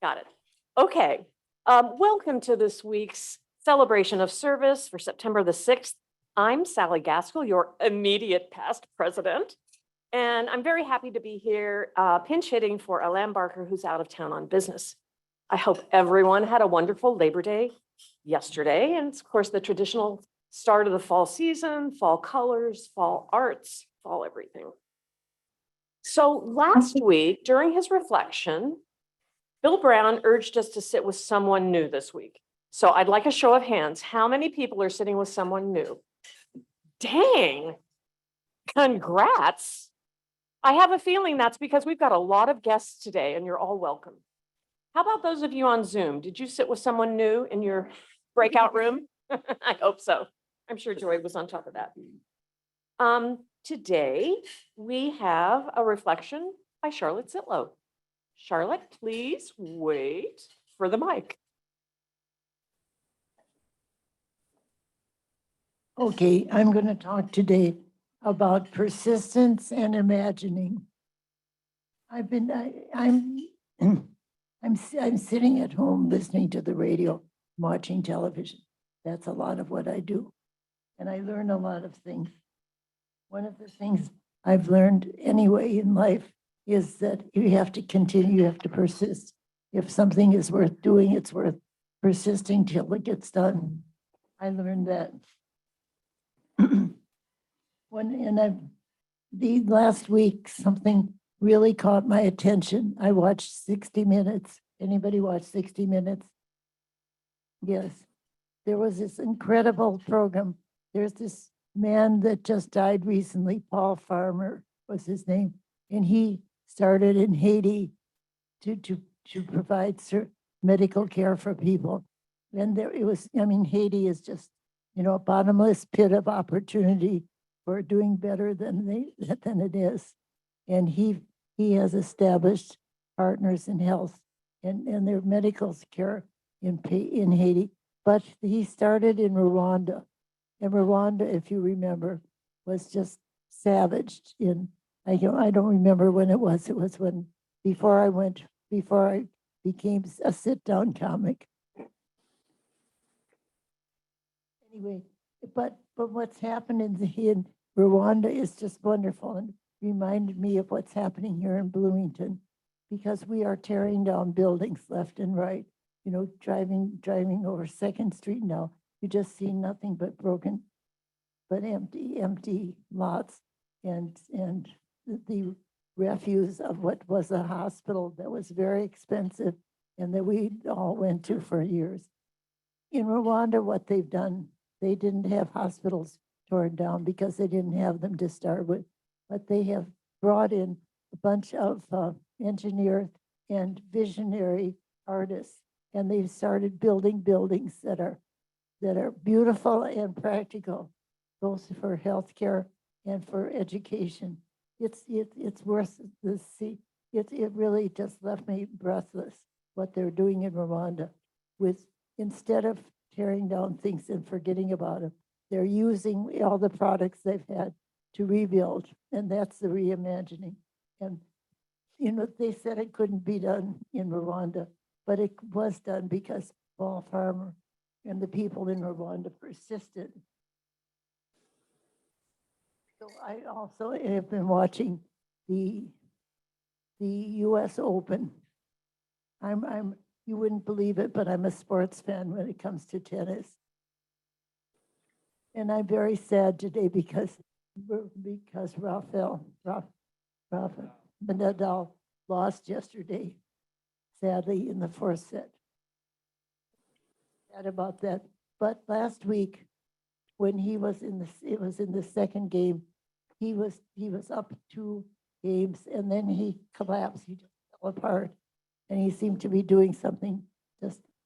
Got it. Okay. Welcome to this week's celebration of service for September the 6th. I'm Sally Gaskell, your immediate past president. And I'm very happy to be here pinch hitting for Alan Barker, who's out of town on business. I hope everyone had a wonderful Labor Day yesterday. And it's, of course, the traditional start of the fall season, fall colors, fall arts, fall everything. So last week, during his reflection, Bill Brown urged us to sit with someone new this week. So I'd like a show of hands. How many people are sitting with someone new? Dang, congrats. I have a feeling that's because we've got a lot of guests today and you're all welcome. How about those of you on Zoom? Did you sit with someone new in your breakout room? I hope so. I'm sure Joy was on top of that. Today, we have a reflection by Charlotte Sitlow. Charlotte, please wait for the mic. Okay, I'm going to talk today about persistence and imagining. I'm sitting at home listening to the radio, watching television. That's a lot of what I do. And I learn a lot of things. One of the things I've learned anyway in life is that you have to continue, you have to persist. If something is worth doing, it's worth persisting till it gets done. I learned that. The last week, something really caught my attention. I watched 60 Minutes. Anybody watch 60 Minutes? Yes. There was this incredible program. There's this man that just died recently, Paul Farmer was his name, and he started in Haiti to provide medical care for people. And Haiti is just, a bottomless pit of opportunity for doing better than it is. And he has established partners in health and their medical care in Haiti. But he started in Rwanda. And Rwanda, if you remember, was just savaged I don't remember when it was. It was before I became a sit-down comic. Anyway, but what's happened in Rwanda is just wonderful and reminded me of what's happening here in Bloomington, because we are tearing down buildings left and right. Driving over 2nd Street now, you just see nothing but broken, but empty lots and the refuse of what was a hospital that was very expensive and that we all went to for years. In Rwanda, what they've done, they didn't have hospitals torn down because they didn't have them to start with, but they have brought in a bunch of engineers and visionary artists, and they've started building buildings that are beautiful and practical, both for healthcare and for education. It's worth the see. It really just left me breathless what they're doing in Rwanda. Instead of tearing down things and forgetting about them, they're using all the products they've had to rebuild, and that's the reimagining. And they said it couldn't be done in Rwanda, but it was done because Paul Farmer and the people in Rwanda persisted. So I also have been watching the U.S. Open. You wouldn't believe it, but I'm a sports fan when it comes to tennis. And I'm very sad today because Rafael Nadal lost yesterday, sadly, in the 4th set. Sad about that. But last week, when it was in the 2nd game, he was up 2 games, and then he collapsed. He just fell apart, and he seemed to be doing something.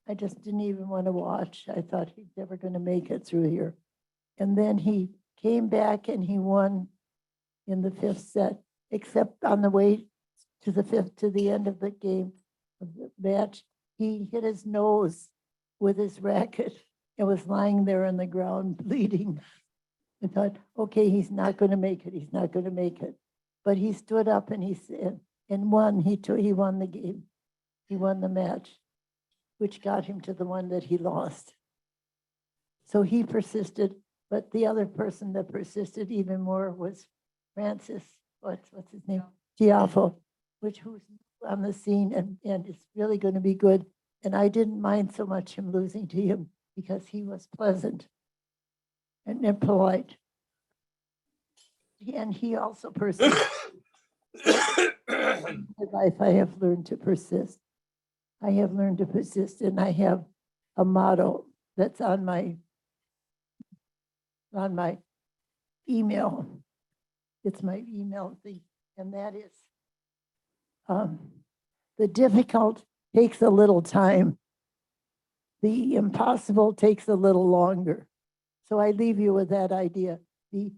I just didn't even want to watch. I thought he's never going to make it through here. And then he came back and he won in the 5th set, except on the way to the end of the game, of the match, he hit his nose with his racket and was lying there on the ground bleeding. I thought, okay, he's not going to make it. He's not going to make it. But he stood up and he said, and won. He won the game. he won the match, which got him to the one that he lost. So he persisted, but the other person that persisted even more was Francis, what's his name? Giaffo, who's on the scene and it's really going to be good. And I didn't mind so much him losing to him because he was pleasant and polite. And he also persisted. In life, I have learned to persist. I have learned to persist, and I have a motto that's on my email. It's my email thing, and that is the difficult takes a little time. The impossible takes a little longer. So I leave you with that idea. The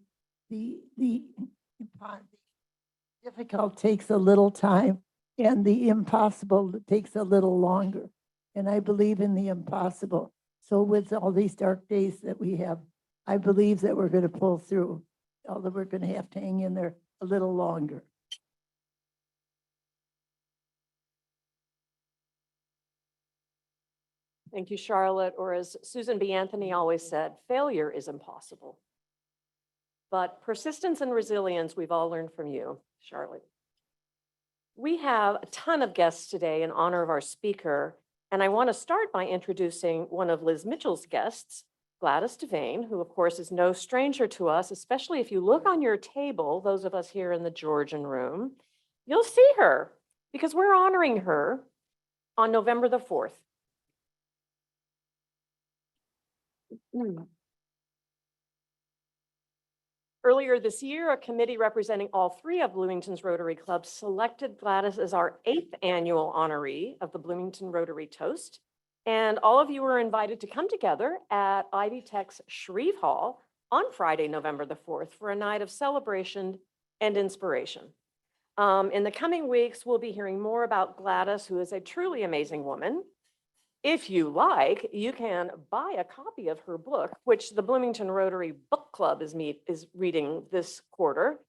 difficult takes a little time, and the impossible takes a little longer. And I believe in the impossible. So with all these dark days that we have, I believe that we're going to pull through, although we're going to have to hang in there a little longer. Thank you, Charlotte. Or as Susan B. Anthony always said, failure is impossible. But persistence and resilience, we've all learned from you, Charlotte. We have a ton of guests today in honor of our speaker, and I want to start by introducing one of Liz Mitchell's guests, Gladys Devane, who of course is no stranger to us, especially if you look on your table, those of us here in the Georgian room, you'll see her because we're honoring her on November the 4th. Earlier this year, a committee representing all 3 of Bloomington's Rotary Clubs selected Gladys as our 8th annual honoree of the Bloomington Rotary Toast. And all of you are invited to come together at Ivy Tech's Shreve Hall on Friday, November the 4th for a night of celebration and inspiration. In the coming weeks, we'll be hearing more about Gladys, who is a truly amazing woman. If you like, you can buy a copy of her book, which the Bloomington Rotary Book Club is reading this quarter.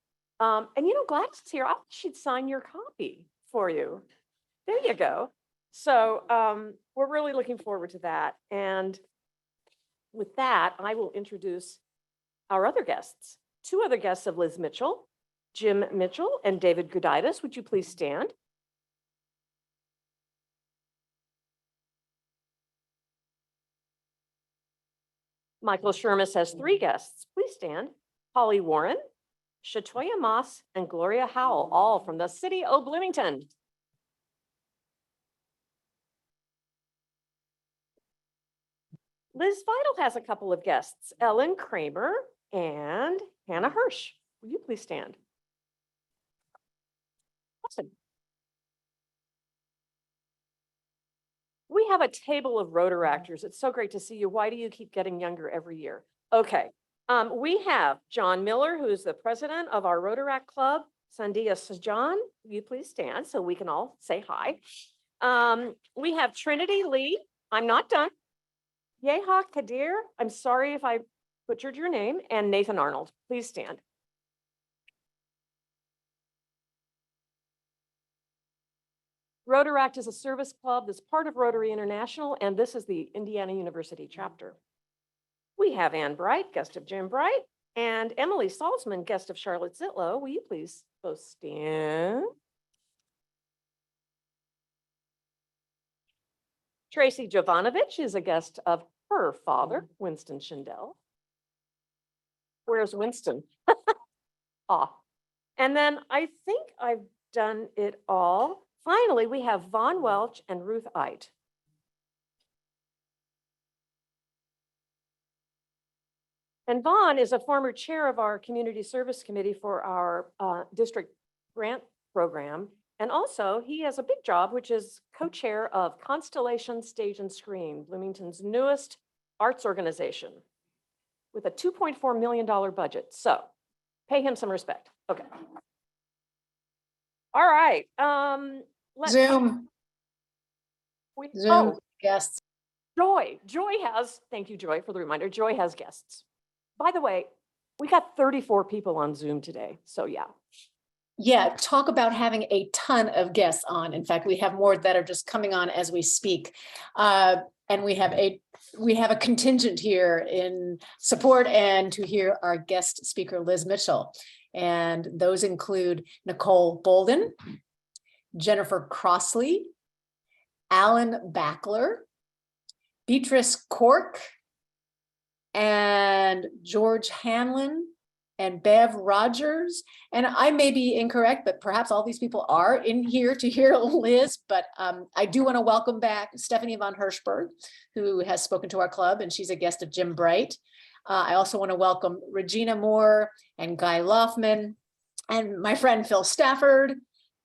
And you know, Gladys is here. I wish she'd sign your copy for you. There you go. So we're really looking forward to that. And with that, I will introduce our other guests. 2 other guests of Liz Mitchell, Jim Mitchell and David Gudaitis. Would you please stand? Michael Shermis has 3 guests. Please stand. Holly Warren, Shatoya Moss, and Gloria Howell, all from the city of Bloomington. Liz Vidal has a couple of guests, Ellen Kramer and Hannah Hirsch. Will you please stand? Awesome. We have a table of Rotaractors. It's so great to see you. Why do you keep getting younger every year? Okay. We have John Miller, who's the president of our Rotaract Club. Sandia Sajan, will you please stand so we can all say hi? We have Trinity Lee. I'm not done. Yeha Kadir. I'm sorry if I butchered your name. And Nathan Arnold. Please stand. Rotaract is a service club that's part of Rotary International, and this is the Indiana University chapter. We have Ann Bright, guest of Jim Bright, and Emily Salzman, guest of Charlotte Zitlow. Will you please both stand? Tracy Jovanovich is a guest of her father, Winston Schindel. Where's Winston? Ah. And then I think I've done it all. Finally, we have Vaughn Welch and Ruth Eit. And Vaughn is a former chair of our community service committee for our district grant program. And also he has a big job, which is co-chair of Constellation Stage and Screen, Bloomington's newest arts organization with a $2.4 million budget. So pay him some respect. Okay. All right. Zoom Oh, guests. Joy has, thank you, Joy, for the reminder. Joy has guests. By the way, we got 34 people on Zoom today. So yeah. Yeah, talk about having a ton of guests on. In fact, we have more that are just coming on as we speak. And we have a contingent here in support and to hear our guest speaker, Liz Mitchell. And those include Nicole Bolden, Jennifer Crossley, Alan Backler, Beatrice Cork, and George Hanlon, and Bev Rogers. And I may be incorrect, but perhaps all these people are in here to hear Liz. But I do want to welcome back Stephanie von Hirschberg, who has spoken to our club, and she's a guest of Jim Bright. I also want to welcome Regina Moore and Guy Loffman, and my friend Phil Stafford,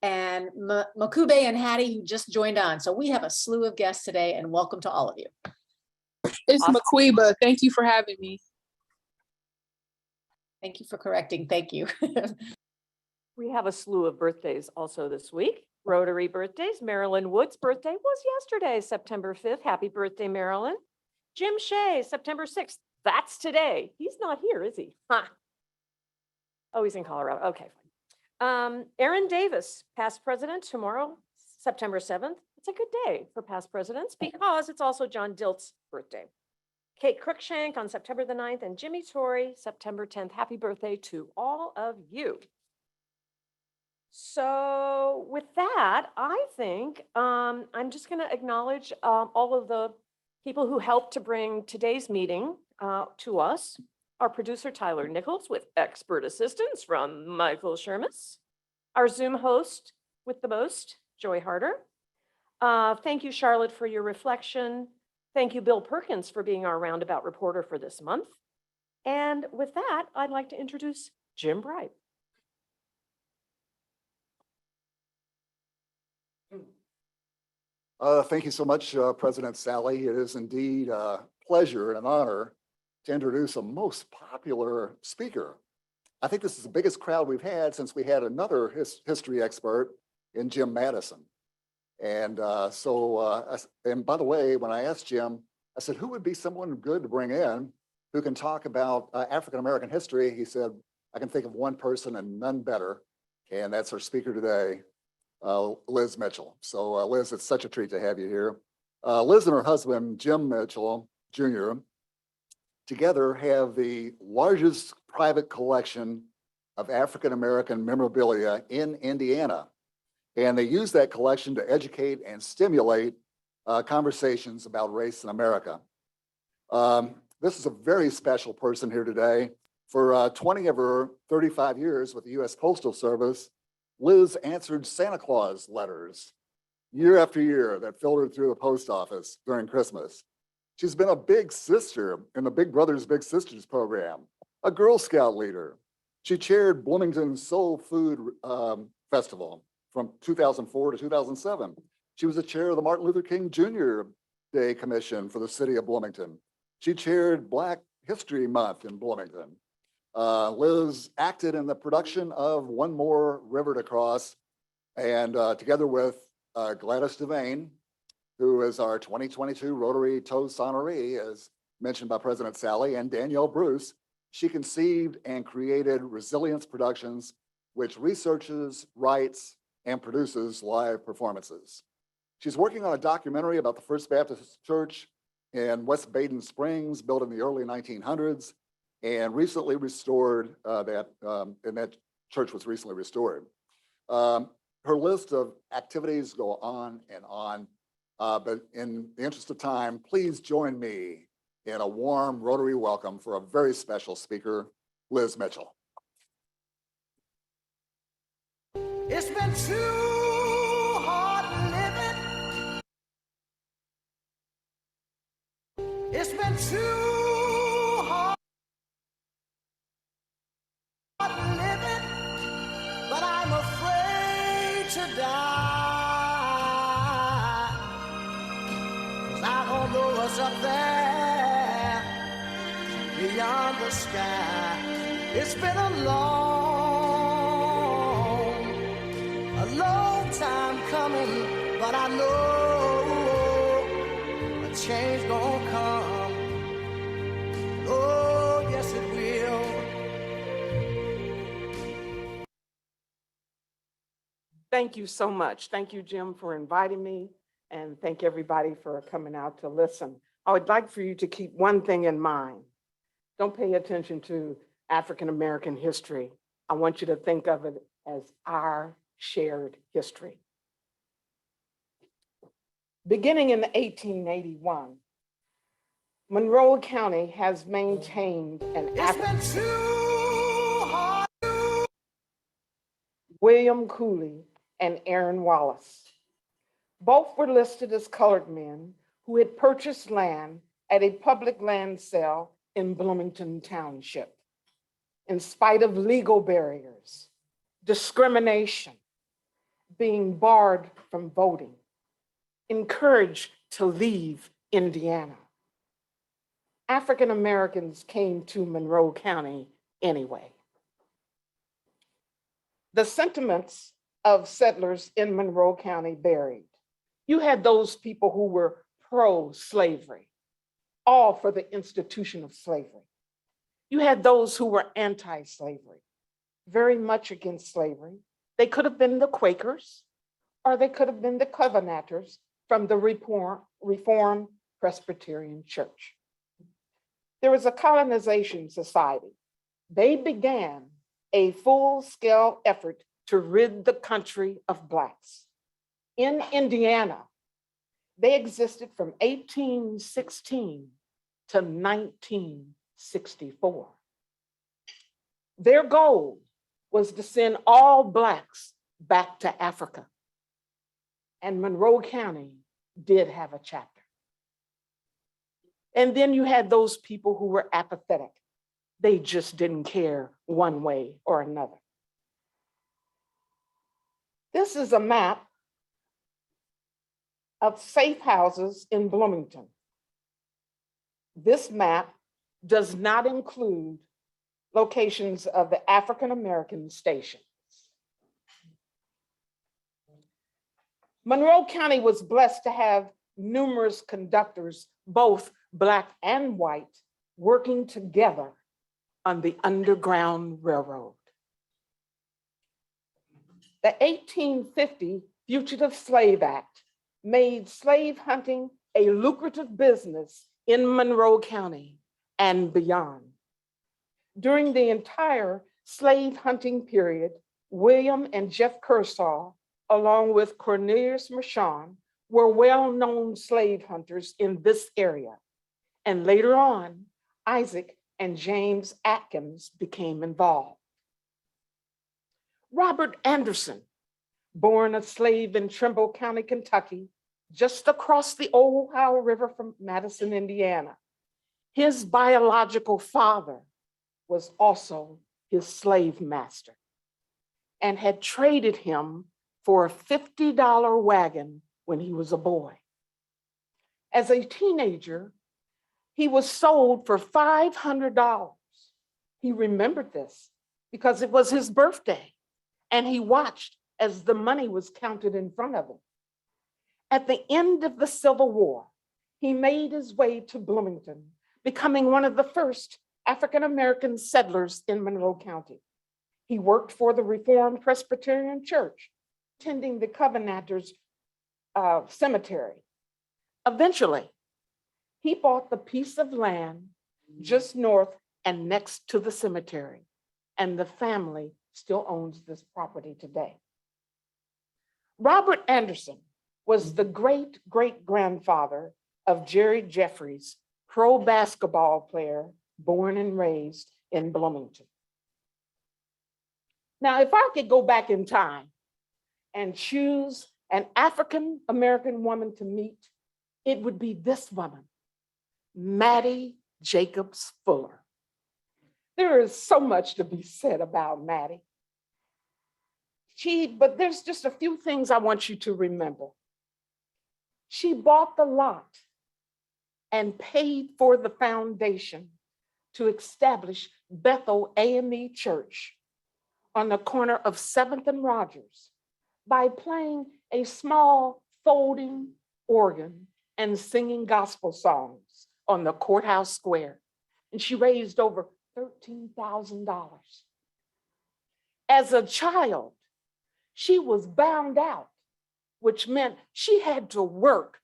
and Makube and Hattie, who just joined on. So we have a slew of guests today, and welcome to all of you. It's Awesome. Maquiba. Thank you for having me. Thank you for correcting. Thank you. We have a slew of birthdays also this week. Rotary birthdays. Marilyn Wood's birthday was yesterday, September 5th. Happy birthday, Marilyn. Jim Shea, September 6th. That's today. He's not here, is he? Huh. Oh, he's in Colorado. Okay, fine. Aaron Davis, past president, tomorrow, September 7th. It's a good day for past presidents because it's also John Dilt's birthday. Kate Cruikshank on September the 9th, and Jimmy Torrey, September 10th. Happy birthday to all of you. So with that, I think I'm just going to acknowledge all of the people who helped to bring today's meeting to us. Our producer, Tyler Nichols, with expert assistance from Michael Shermis. Our Zoom host with the most, Joy Harder. Thank you, Charlotte, for your reflection. Thank you, Bill Perkins, for being our roundabout reporter for this month. And with that, I'd like to introduce Jim Bright. Thank you so much, President Sally. It is indeed a pleasure and an honor to introduce a most popular speaker. I think this is the biggest crowd we've had since we had another history expert in Jim Madison. And and by the way, when I asked Jim, I said, who would be someone good to bring in who can talk about African-American history? He said, I can think of one person and none better. And that's our speaker today, Liz Mitchell. So Liz, it's such a treat to have you here. Liz and her husband, Jim Mitchell Jr., together have the largest private collection of African-American memorabilia in Indiana. And they use that collection to educate and stimulate conversations about race in America. This is a very special person here today. For 20 of her 35 years with the U.S. Postal Service, Liz answered Santa Claus letters year after year that filtered through the post office during Christmas. She's been a big sister in the Big Brothers Big Sisters program, a Girl Scout leader. She chaired Bloomington's Soul Food Festival from 2004 to 2007. She was the chair of the Martin Luther King Jr. Day Commission for the city of Bloomington. She chaired Black History Month in Bloomington. Liz acted in the production of One More River to Cross, and together with Gladys Devane, who is our 2022 Rotary Toast honoree, as mentioned by President Sally, and Danielle Bruce, she conceived and created Resilience Productions, which researches, writes, and produces live performances. She's working on a documentary about the First Baptist Church in West Baden Springs, built in the early 1900s, and recently restored and that church was recently restored. Her list of activities go on and on, but in the interest of time, please join me in a warm Rotary welcome for a very special speaker, Liz Mitchell. It's been too hard living. It's been too hard living, but I'm afraid to die. 'Cause I don't know what's up there beyond the sky. It's been a long time coming, but I know a change gonna come. Oh, yes it will. Thank you so much. Thank you, Jim, for inviting me, and thank everybody for coming out to listen. I would like for you to keep one thing in mind. Don't pay attention to African-American history. I want you to think of it as our shared history. Beginning in 1881, Monroe County has maintained an It's African. been too hard. William Cooley and Aaron Wallace. Both were listed as colored men who had purchased land at a public land sale in Bloomington Township. In spite of legal barriers, discrimination, being barred from voting, encouraged to leave Indiana, African Americans came to Monroe County anyway. The sentiments of settlers in Monroe County varied. You had those people who were pro-slavery, all for the institution of slavery. You had those who were anti-slavery, very much against slavery. They could have been the Quakers, or they could have been the Covenanters from the Reformed Presbyterian Church. There was a colonization society. They began a full-scale effort to rid the country of Blacks. In Indiana, they existed from 1816 to 1964. Their goal was to send all Blacks back to Africa. And Monroe County did have a chapter. And then you had those people who were apathetic. They just didn't care one way or another. This is a map of safe houses in Bloomington. This map does not include locations of the African American stations. Monroe County was blessed to have numerous conductors, both Black and white, working together on the Underground Railroad. The 1850 Fugitive Slave Act made slave hunting a lucrative business in Monroe County and beyond. During the entire slave hunting period, William and Jeff Kershaw, along with Cornelius Mershon, were well-known slave hunters in this area. And later on, Isaac and James Atkins became involved. Robert Anderson, born a slave in Trimble County, Kentucky, just across the Ohio River from Madison, Indiana. His biological father was also his slave master and had traded him for a $50 wagon when he was a boy. As a teenager, he was sold for $500. He remembered this because it was his birthday, and he watched as the money was counted in front of him. At the end of the Civil War, he made his way to Bloomington, becoming one of the first African-American settlers in Monroe County. He worked for the Reformed Presbyterian Church, attending the Covenanters cemetery. Eventually, he bought the piece of land just north and next to the cemetery, and the family still owns this property today. Robert Anderson was the great-great-grandfather of Jerry Jeffries, pro basketball player born and raised in Bloomington. Now, if I could go back in time and choose an African-American woman to meet, it would be this woman, Maddie Jacobs Fuller. There is so much to be said about Maddie. But there's just a few things I want you to remember. She bought the lot and paid for the foundation to establish Bethel AME Church on the corner of 7th and Rogers by playing a small folding organ and singing gospel songs on the courthouse square. And she raised over $13,000. As a child, she was bound out, which meant she had to work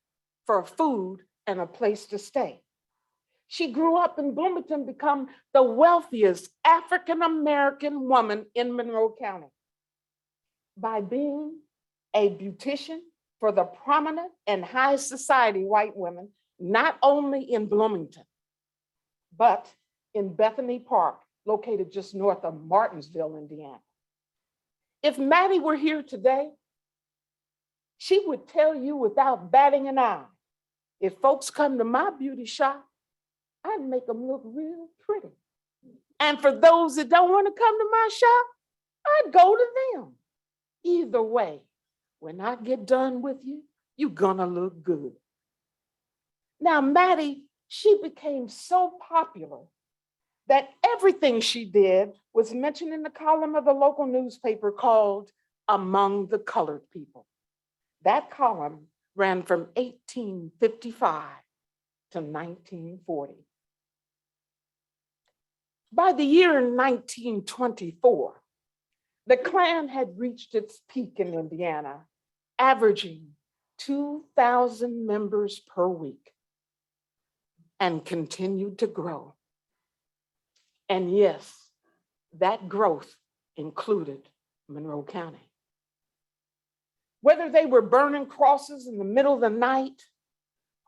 for food and a place to stay. She grew up in Bloomington, become the wealthiest African-American woman in Monroe County by being a beautician for the prominent and high society white women, not only in Bloomington, but in Bethany Park, located just north of Martinsville, Indiana. If Maddie were here today, she would tell you without batting an eye, if folks come to my beauty shop, I'd make them look real pretty. And for those that don't want to come to my shop, I'd go to them. Either way, when I get done with you, you're gonna look good. Now, Maddie, she became so popular that everything she did was mentioned in the column of the local newspaper called Among the Colored People. That column ran from 1855 to 1940. By the year 1924, the Klan had reached its peak in Indiana, averaging 2,000 members per week, and continued to grow. And yes, that growth included Monroe County. Whether they were burning crosses in the middle of the night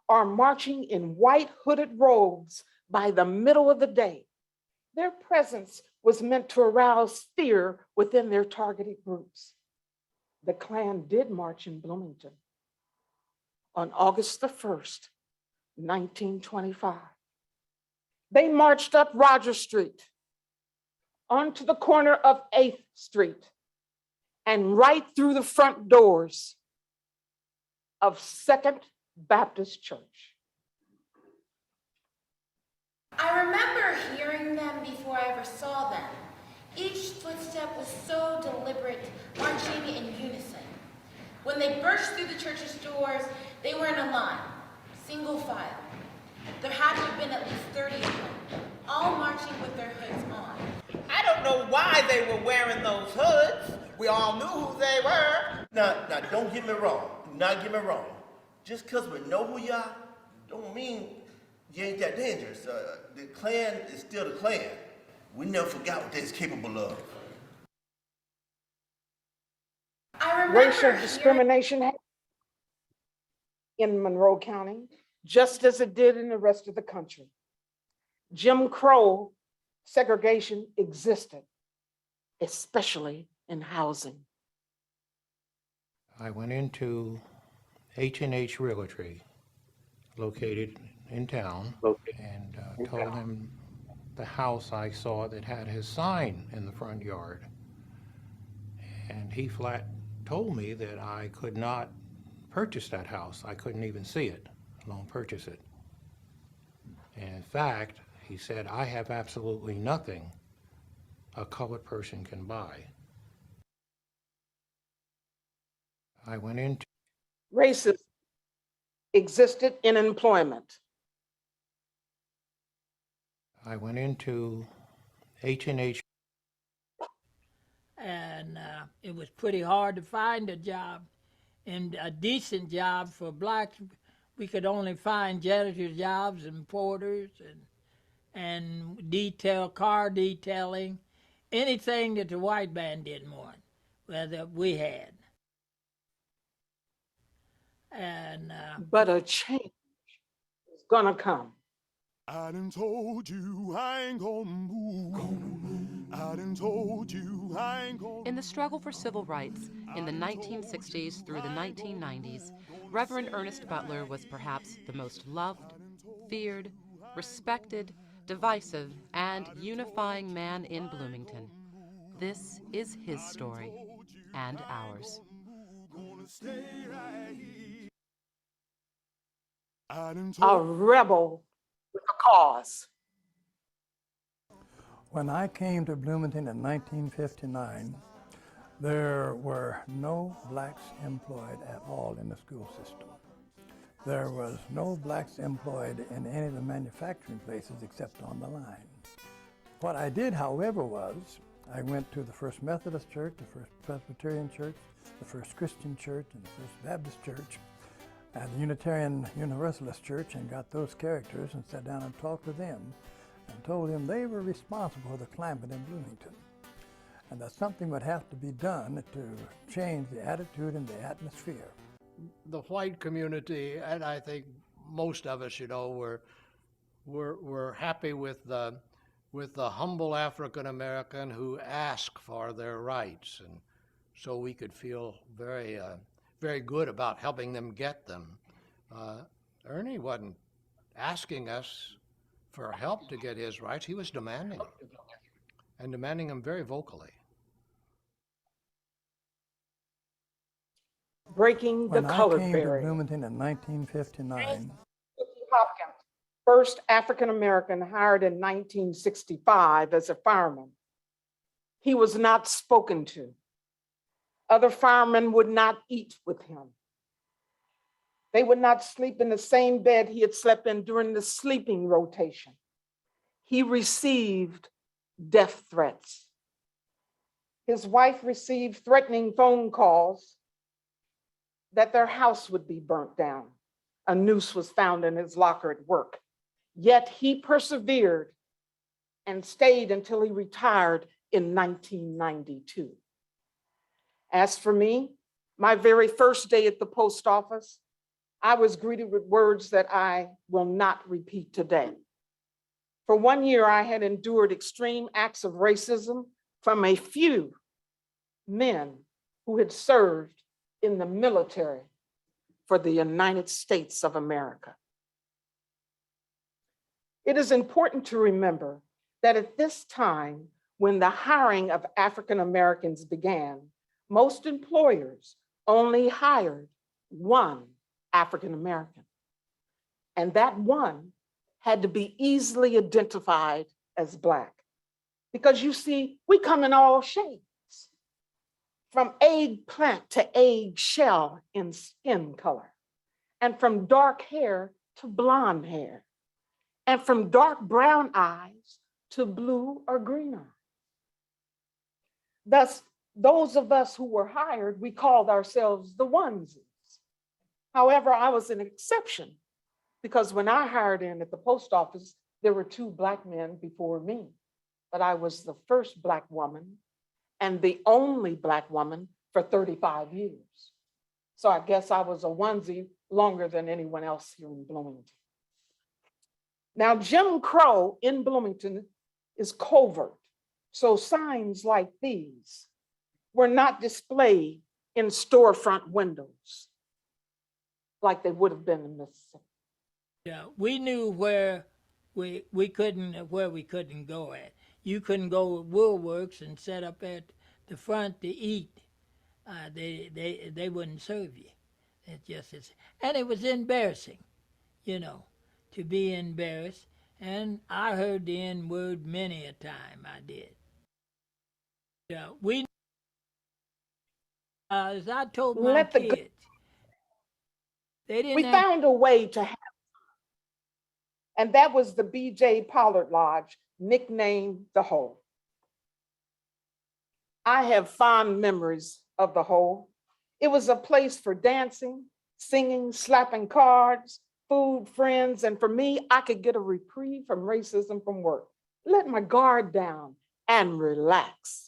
or marching in white hooded robes by the middle of the day, their presence was meant to arouse fear within their targeted groups. The Klan did march in Bloomington on August the 1st, 1925. They marched up Rogers Street onto the corner of 8th Street and right through the front doors of Second Baptist Church. I remember hearing them before I ever saw them. Each footstep was so deliberate, marching in unison. When they burst through the church's doors, they were in a line, single file. There had to have been at least 30 of them, all marching with their hoods on. I don't know why they were wearing those hoods. We all knew who they were. Now, don't get me wrong. Do not get me wrong. Just because we know who you are, don't mean you ain't that dangerous. The Klan is still the Klan. We never forgot what they're capable of. I remember Racial hearing- discrimination in Monroe County, just as it did in the rest of the country. Jim Crow segregation existed, especially in housing. I went into H&H Realty, located in town, and told him the house I saw that had his sign in the front yard. And he flat told me that I could not purchase that house. I couldn't even see it, let alone purchase it. And in fact, he said, I have absolutely nothing a colored person can buy. I went into Racism existed in employment. H&H. And it was pretty hard to find a job, and a decent job for blacks. We could only find janitor jobs and porters and car detailing, anything that the white man didn't want, well, that we had. And But a change is gonna come. I done told you I ain't gonna move. I done told you I ain't gonna. In the struggle for civil rights in the 1960s through the 1990s, Reverend Ernest Butler was perhaps the most loved, feared, respected, divisive, and unifying man in Bloomington. This is his story and ours. A rebel with a cause. When I came to Bloomington in 1959, there were no blacks employed at all in the school system. There was no blacks employed in any of the manufacturing places except on the line. What I did, however, was I went to the First Methodist Church, the First Presbyterian Church, the First Christian Church, and the First Baptist Church, and the Unitarian Universalist Church, and got those characters and sat down and talked with them and told them they were responsible for the climate in Bloomington, and that something would have to be done to change the attitude and the atmosphere. The white community, and I think most of us, were happy with the humble African American who asked for their rights, and so we could feel very good about helping them get them. Ernie wasn't asking us for help to get his rights; he was demanding it, and demanding them very vocally. Breaking the When I color came to barrier. Bloomington in 1959, Hopkins, first African-American hired in 1965 as a fireman. He was not spoken to. Other firemen would not eat with him. They would not sleep in the same bed he had slept in during the sleeping rotation. He received death threats. His wife received threatening phone calls that their house would be burnt down. A noose was found in his locker at work. Yet he persevered and stayed until he retired in 1992. As for me, my very first day at the post office, I was greeted with words that I will not repeat today. For 1 year, I had endured extreme acts of racism from a few men who had served in the military for the United States of America. It is important to remember that at this time, when the hiring of African Americans began, most employers only hired one African American. And that one had to be easily identified as Black. Because you see, we come in all shapes, from eggplant to eggshell in skin color, and from dark hair to blonde hair, and from dark brown eyes to blue or green eyes. Thus, those of us who were hired, we called ourselves the onesies. However, I was an exception because when I hired in at the post office, there were 2 Black men before me, but I was the first Black woman and the only Black woman for 35 years. So I guess I was a onesie longer than anyone else here in Bloomington. Now, Jim Crow in Bloomington is covert. So signs like these were not displayed in storefront windows like they would have been in Mississippi. Yeah, we knew where we couldn't go at. You couldn't go to Woolworths and set up at the front to eat. They wouldn't serve you. And it was embarrassing, to be embarrassed. And I heard the N-word many a time. I did. Yeah, as I told my kids, they didn't. We found a way to have, and that was the B.J. Pollard Lodge, nicknamed the Hole. I have fond memories of the Hole. It was a place for dancing, singing, slapping cards, food, friends, and for me, I could get a reprieve from racism from work. Let my guard down and relax.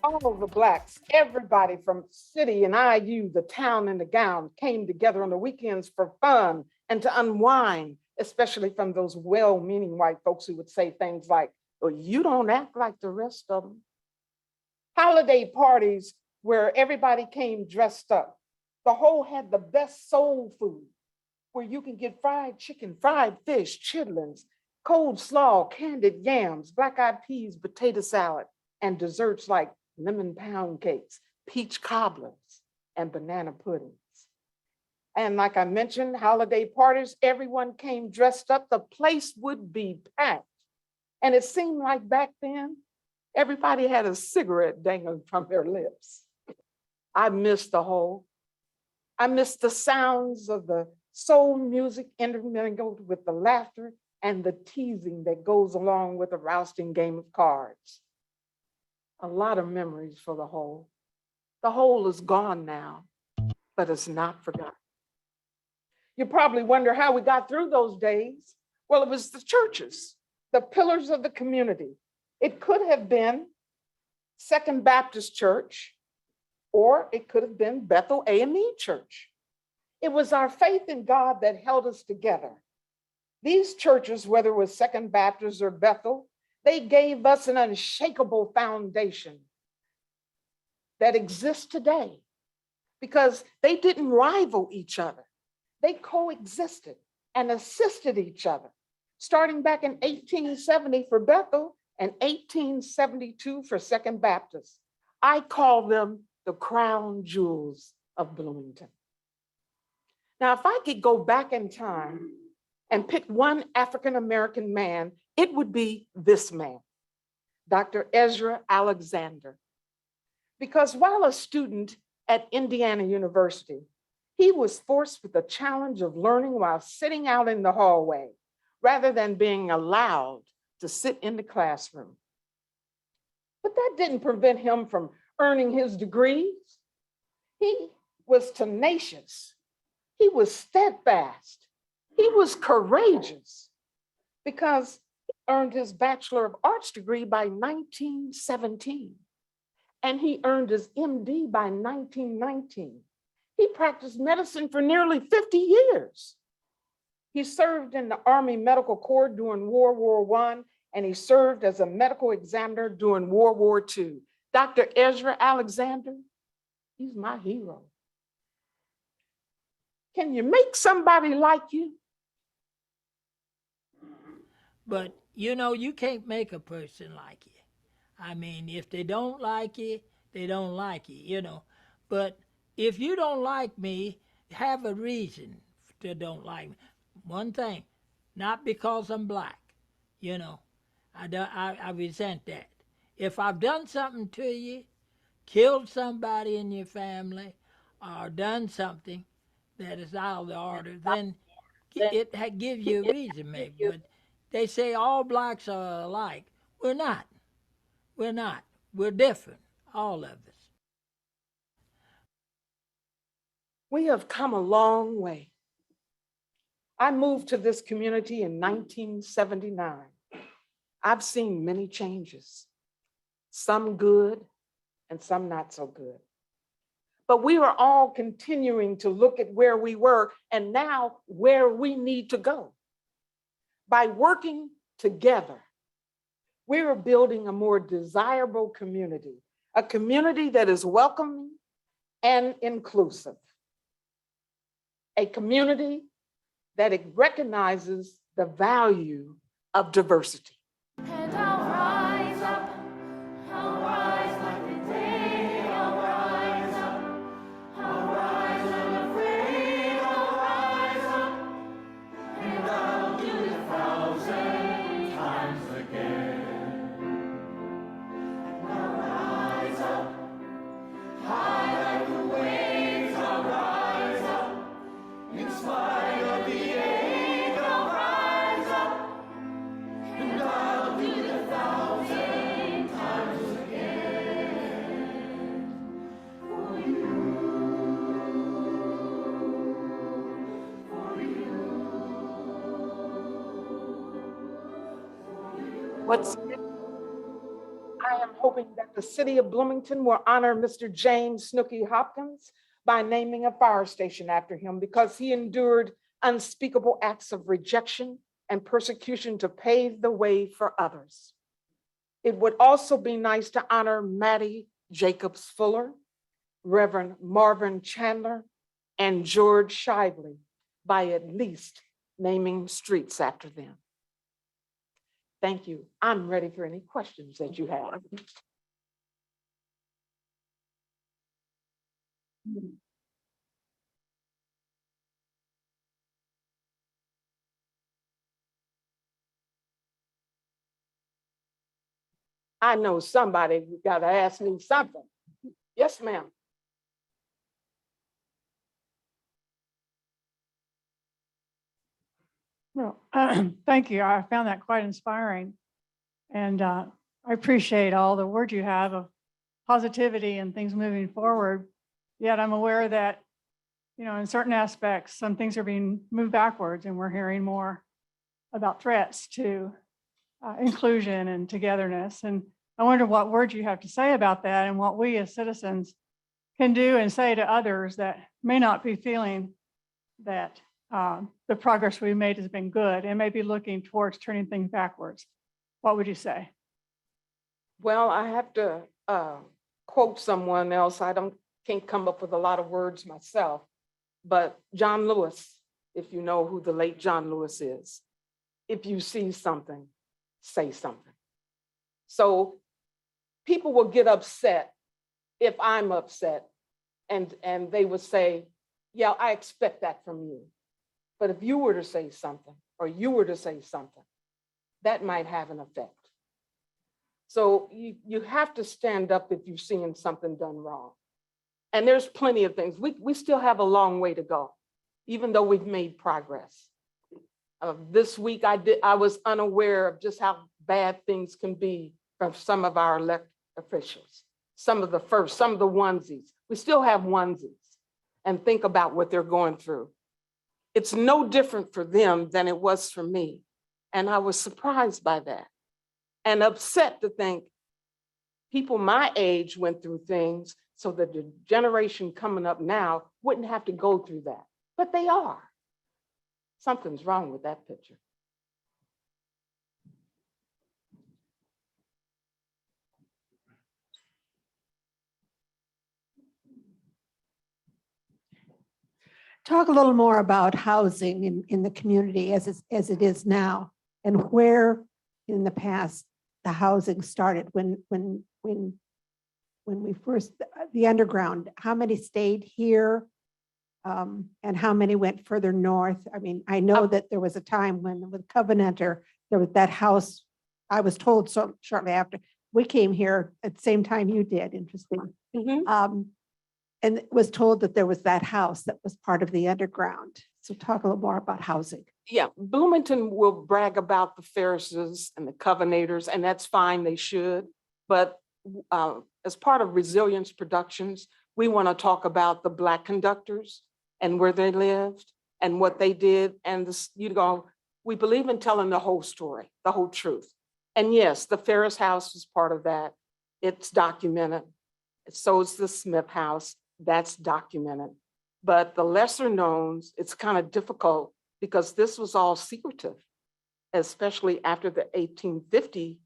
All of the Blacks, everybody from city and IU, the town and the gown, came together on the weekends for fun and to unwind, especially from those well-meaning white folks who would say things like, well, you don't act like the rest of them. Holiday parties where everybody came dressed up. The Hole had the best soul food, where you can get fried chicken, fried fish, chitlins, cold slaw, candied yams, black-eyed peas, potato salad, and desserts like lemon pound cakes, peach cobblers, and banana puddings. And like I mentioned, holiday parties, everyone came dressed up, the place would be packed. And it seemed like back then, everybody had a cigarette dangling from their lips. I miss the whole. I miss the sounds of the soul music intermingled with the laughter and the teasing that goes along with a rousing game of cards. A lot of memories for the whole. The whole is gone now, but it's not forgotten. You probably wonder how we got through those days. Well, it was the churches, the pillars of the community. It could have been Second Baptist Church, or it could have been Bethel AME Church. It was our faith in God that held us together. These churches, whether it was Second Baptist or Bethel, they gave us an unshakable foundation that exists today because they didn't rival each other. They coexisted and assisted each other, starting back in 1870 for Bethel and 1872 for Second Baptist. I call them the crown jewels of Bloomington. Now, if I could go back in time and pick one African-American man, it would be this man, Dr. Ezra Alexander. Because while a student at Indiana University, he was forced with the challenge of learning while sitting out in the hallway, rather than being allowed to sit in the classroom. But that didn't prevent him from earning his degrees. He was tenacious. He was steadfast. He was courageous because he earned his Bachelor of Arts degree by 1917. And he earned his MD by 1919. He practiced medicine for nearly 50 years. He served in the Army Medical Corps during World War I, and he served as a medical examiner during World War II. Dr. Ezra Alexander, he's my hero. Can you make somebody like you? But you know, you can't make a person like you. I mean, if they don't like you, they don't like you, you know. But if you don't like me, have a reason to don't like me. One thing, not because I'm black, you know. I resent that. If I've done something to you, killed somebody in your family, or done something that is out of the order, then it gives you a reason maybe. But they say all blacks are alike. We're not. We're not. We're different, all of us. We have come a long way. I moved to this community in 1979. I've seen many changes, some good and some not so good. But we are all continuing to look at where we were and now where we need to go. By working together, we are building a more desirable community, a community that is welcoming and inclusive, a community that recognizes the value of diversity. And I'll rise up, I'll rise like the day, I'll rise up, I'll rise unafraid, I'll rise up, and I'll do it 1,000 times again. And I'll rise up, high like the waves, I'll rise up, in spite of the ache, I'll rise up, and I'll do it 1,000 times again for you, for you, What's I am hoping that the city of Bloomington will honor Mr. James Snooky Hopkins by naming a fire station after him because he endured unspeakable acts of rejection and persecution to pave the way for others. It would also be nice to honor Maddie Jacobs Fuller, Reverend Marvin Chandler, and George Shively by at least naming streets after them. Thank you. I'm ready for any questions that you have. I know somebody got to ask me something. Yes, ma'am. Well, thank you. I found that quite inspiring. And I appreciate all the words you have of positivity and things moving forward. Yet I'm aware that, in certain aspects, some things are being moved backwards, and we're hearing more about threats to inclusion and togetherness. And I wonder what words you have to say about that, and what we as citizens can do and say to others that may not be feeling that the progress we made has been good and may be looking towards turning things backwards. What would you say? Well, I have to quote someone else. Can't come up with a lot of words myself, but John Lewis, if you know who the late John Lewis is, if you see something, say something. So people will get upset if I'm upset, and they would say, yeah, I expect that from you. But if you were to say something, or you were to say something, that might have an effect. So you have to stand up if you're seeing something done wrong. And there's plenty of things. We still have a long way to go, even though we've made progress. This week, I was unaware of just how bad things can be from some of our elected officials. Some of the onesies. We still have onesies. And think about what they're going through. It's no different for them than it was for me. And I was surprised by that and upset to think people my age went through things so that the generation coming up now wouldn't have to go through that. But they are. Something's wrong with that picture. Talk a little more about housing in the community as it is now, and where in the past the housing started when we first, the underground, how many stayed here and how many went further north? I mean, I know that there was a time when with Covenanter, there was that house, I was told so shortly after, we came here at the same time you did, interesting. And was told that there was that house that was part of the underground. So talk a little more about housing. Yeah, Bloomington will brag about the Ferrises and the Covenanters, and that's fine, they should. But as part of Resilience Productions, we want to talk about the Black conductors and where they lived and what they did. And this, we believe in telling the whole story, the whole truth. And yes, the Ferris house was part of that. It's documented. So is the Smith house. That's documented. But the lesser knowns, it's kind of difficult because this was all secretive, especially after the 1850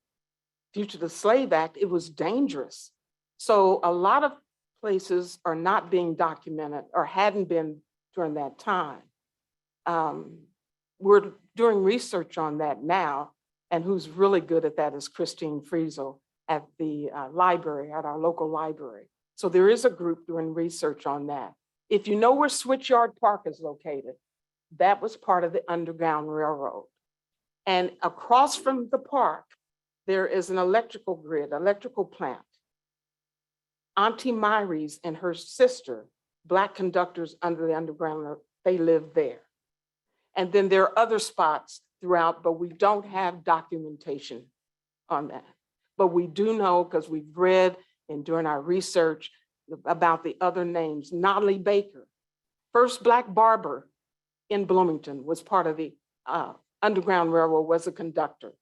Fugitive Slave Act. It was dangerous. So a lot of places are not being documented or hadn't been during that time. We're doing research on that now, and who's really good at that is Christine Friesel at the library, at our local library. So there is a group doing research on that. If you know where Switchyard Park is located, that was part of the Underground Railroad. And across from the park, there is an electrical grid, electrical plant. Auntie Myries and her sister, Black conductors under the Underground Railroad, they lived there. And then there are other spots throughout, but we don't have documentation on that. But we do know, because we've read and during our research about the other names. Notley Baker, first Black barber in Bloomington, was part of the Underground Railroad, was a conductor.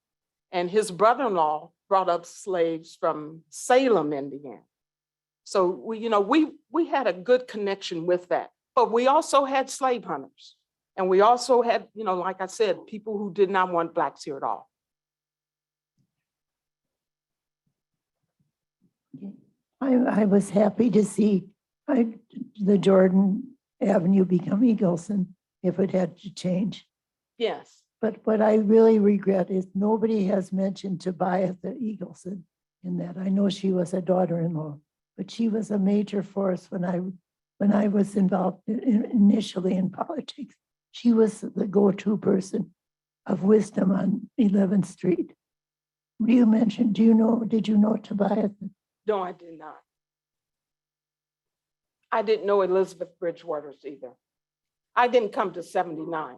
And his brother-in-law brought up slaves from Salem, Indiana. So we had a good connection with that. But we also had slave hunters. And we also had, like I said, people who did not want Blacks here at all. I was happy to see the Jordan Avenue become Eagleson if it had to change. Yes. But what I really regret is nobody has mentioned Tobias Eagleson in that. I know she was a daughter-in-law, but she was a major force when I was involved initially in politics. She was the go-to person of wisdom on 11th Street. You mentioned, did you know Tobias? No, I did not. I didn't know Elizabeth Bridgewaters either. I didn't come to 79.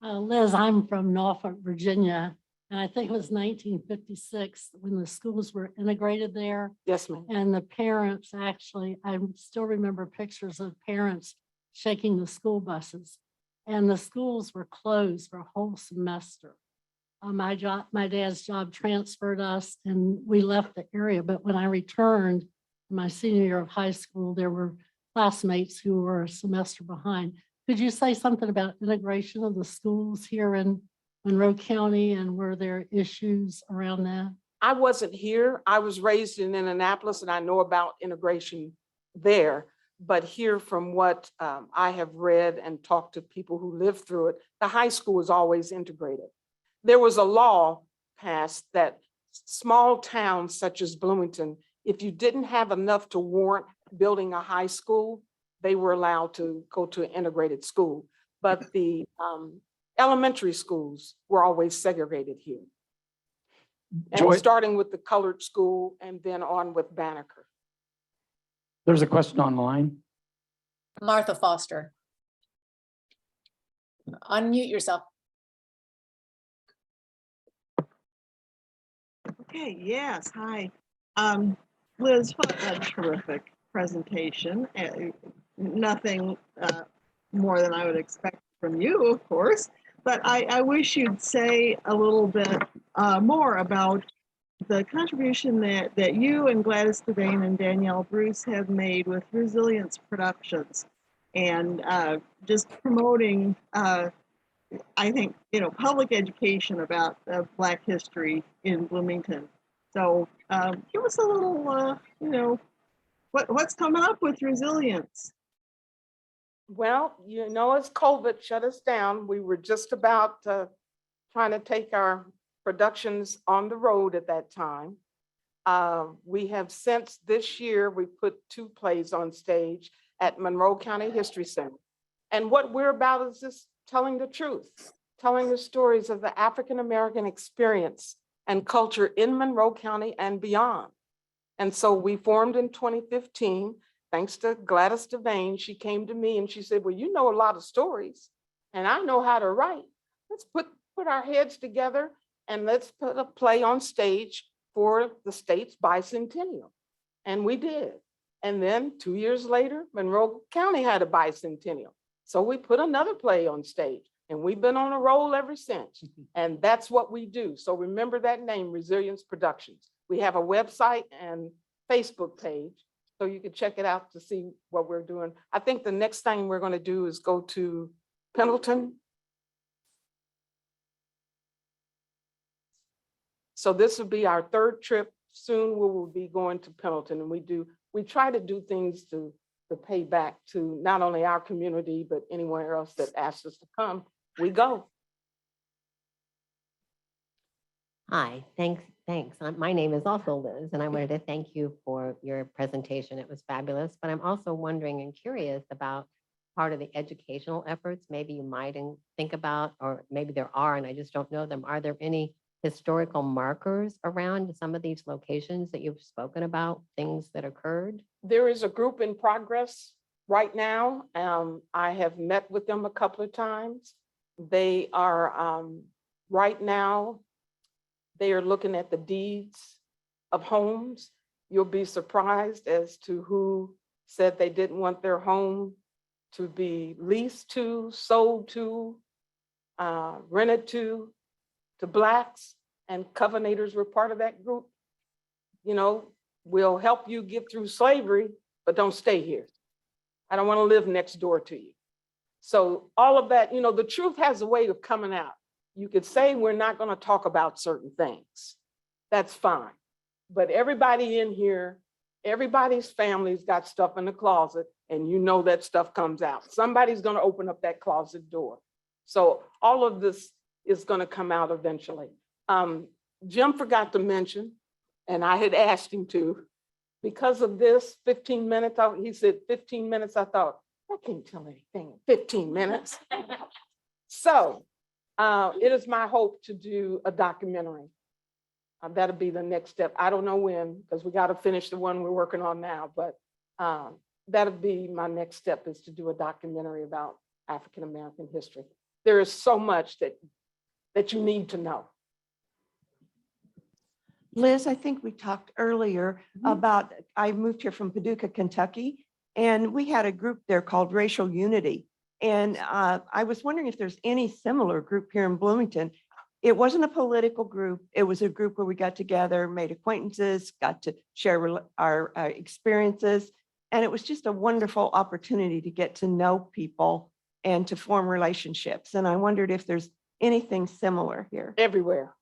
Liz, I'm from Norfolk, Virginia, and I think it was 1956 when the schools were integrated there. Yes, ma'am. And the parents actually, I still remember pictures of parents shaking the school buses. And the schools were closed for a whole semester. My dad's job transferred us and we left the area. But when I returned my senior year of high school, there were classmates who were a semester behind. Could you say something about integration of the schools here in Monroe County, and were there issues around that? I wasn't here. I was raised in Indianapolis and I know about integration there. But here, from what I have read and talked to people who lived through it, the high school was always integrated. There was a law passed that small towns such as Bloomington, if you didn't have enough to warrant building a high school, they were allowed to go to an integrated school. But the elementary schools were always segregated here. And starting with the colored school and then on with Banneker. There's a question online. Martha Foster. Unmute yourself. Okay, yes, hi. Liz, what a terrific presentation. Nothing more than I would expect from you, of course, but I wish you'd say a little bit more about the contribution that you and Gladys Devane and Danielle Bruce have made with Resilience Productions and just promoting, I think, public education about Black history in Bloomington. So give us a little, what's coming up with Resilience? Well, as COVID shut us down, we were just about trying to take our productions on the road at that time. We have since this year, we put 2 plays on stage at Monroe County History Center. And what we're about is just telling the truth, telling the stories of the African-American experience and culture in Monroe County and beyond. And so we formed in 2015, thanks to Gladys Devane. She came to me and she said, well, you know a lot of stories and I know how to write. Let's put our heads together and let's put a play on stage for the state's bicentennial. And we did. And then 2 years later, Monroe County had a bicentennial. So we put another play on stage and we've been on a roll ever since. And that's what we do. So remember that name, Resilience Productions. We have a website and Facebook page, so you can check it out to see what we're doing. I think the next thing we're going to do is go to Pendleton. So this will be our 3rd trip. Soon we will be going to Pendleton, and we try to do things to pay back to not only our community, but anywhere else that asks us to come, we go. Hi, thanks. My name is also Liz, and I wanted to thank you for your presentation. It was fabulous, but I'm also wondering and curious about part of the educational efforts maybe you might think about, or maybe there are, and I just don't know them. Are there any historical markers around some of these locations that you've spoken about, things that occurred? There is a group in progress right now. I have met with them a couple of times. They are right now, they are looking at the deeds of homes. You'll be surprised as to who said they didn't want their home to be leased to, sold to, rented to Blacks, and Covenanters were part of that group. We'll help you get through slavery, but don't stay here. I don't want to live next door to you. So all of that, the truth has a way of coming out. You could say we're not going to talk about certain things. That's fine. But everybody in here, everybody's family's got stuff in the closet, and that stuff comes out. Somebody's going to open up that closet door. So all of this is going to come out eventually. Jim forgot to mention, and I had asked him to, because of this 15 minutes, he said 15 minutes. I thought, I can't tell anything in 15 minutes. So it is my hope to do a documentary That'll be the next step. I don't know when, because we got to finish the one we're working on now, but that'll be my next step, is to do a documentary about African-American history. There is so much that you need to know. Liz, I think we talked earlier about, I moved here from Paducah, Kentucky, and we had a group there called Racial Unity. And I was wondering if there's any similar group here in Bloomington. It wasn't a political group. It was a group where we got together, made acquaintances, got to share our experiences. And it was just a wonderful opportunity to get to know people and to form relationships. And I wondered if there's anything similar here. Everywhere.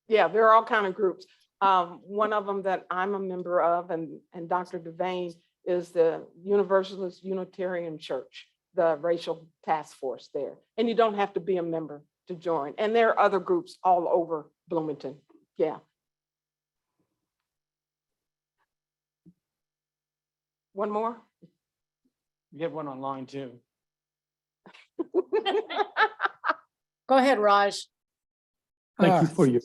Yeah, there are all kinds of groups. One of them that I'm a member of, and Dr. Devane, is the Universalist Unitarian Church, the racial task force there. And you don't have to be a member to join. And there are other groups all over Bloomington. Yeah. One more? We have one online too. Go ahead, Raj. Thank you for your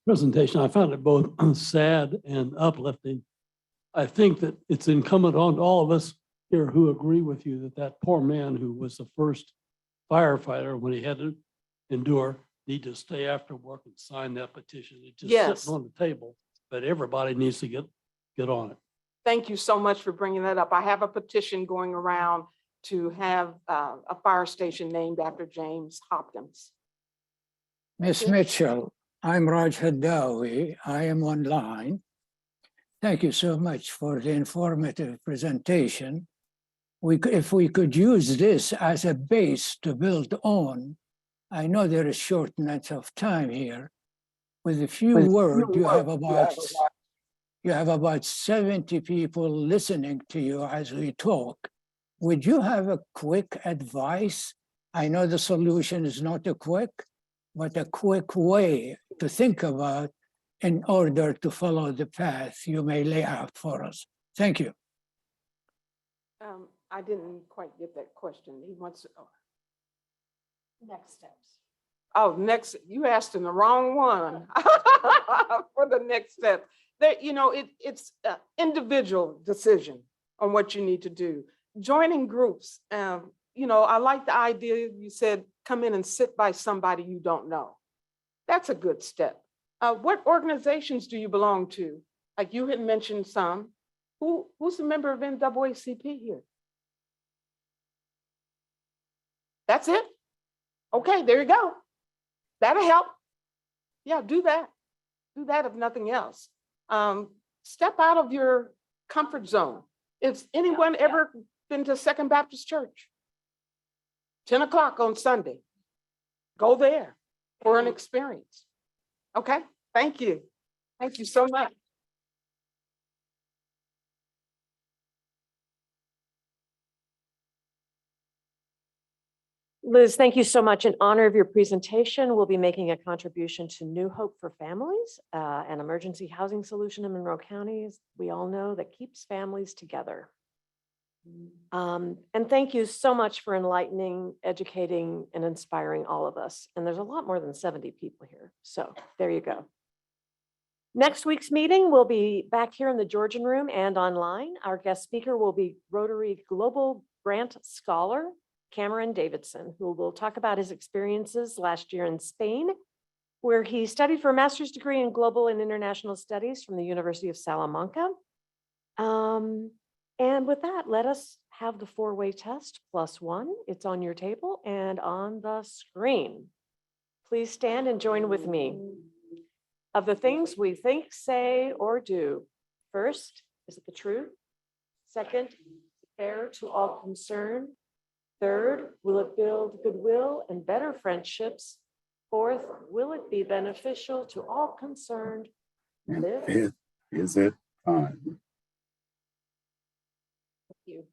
presentation. I found it both sad and uplifting. I think that it's incumbent on all of us here who agree with you that that poor man who was the first firefighter, when he had to endure, need to stay after work and sign that petition. It's just Yes. sitting on the table, but everybody needs to get on it. Thank you so much for bringing that up. I have a petition going around to have a fire station named after James Hopkins. Ms. Mitchell, I'm Raj Hadawi. I am online. Thank you so much for the informative presentation. If we could use this as a base to build on, I know there is shortness of time here. With a few words, you have about 70 people listening to you as we talk. Would you have a quick advice? I know the solution is not a quick, but a quick way to think about in order to follow the path you may lay out for us. Thank you. I didn't quite get that question. He wants to, Next steps. oh, next, you asked in the wrong one for the next step. That, you know, it's an individual decision on what you need to do. Joining groups, you know, I like the idea you said, come in and sit by somebody you don't know. That's a good step. What organizations do you belong to? Like you had mentioned some. Who's a member of NAACP here? That's it? Okay, there you go. That'll help. Yeah, do that. Do that if nothing else. Step out of your comfort zone. Has anyone ever been to Second Baptist Church? 10 o'clock on Sunday. Go there for an experience. Okay, thank you. Thank you so much. Liz, thank you so much. In honor of your presentation, we'll be making a contribution to New Hope for Families, an emergency housing solution in Monroe County, as we all know, that keeps families together. And thank you so much for enlightening, educating, and inspiring all of us. And there's a lot more than 70 people here. So there you go. Next week's meeting will be back here in the Georgian Room and online. Our guest speaker will be Rotary Global Grant Scholar, Cameron Davidson, who will talk about his experiences last year in Spain, where he studied for a master's degree in global and international studies from the University of Salamanca. And with that, let us have the four-way test +1. It's on your table and on the screen. Please stand and join with me. Of the things we think, say, or do, first, is it the truth? Second, fair to all concerned. Third, will it build goodwill and better friendships? Fourth, will it be beneficial to all concerned? And Fifth, is it fun? you.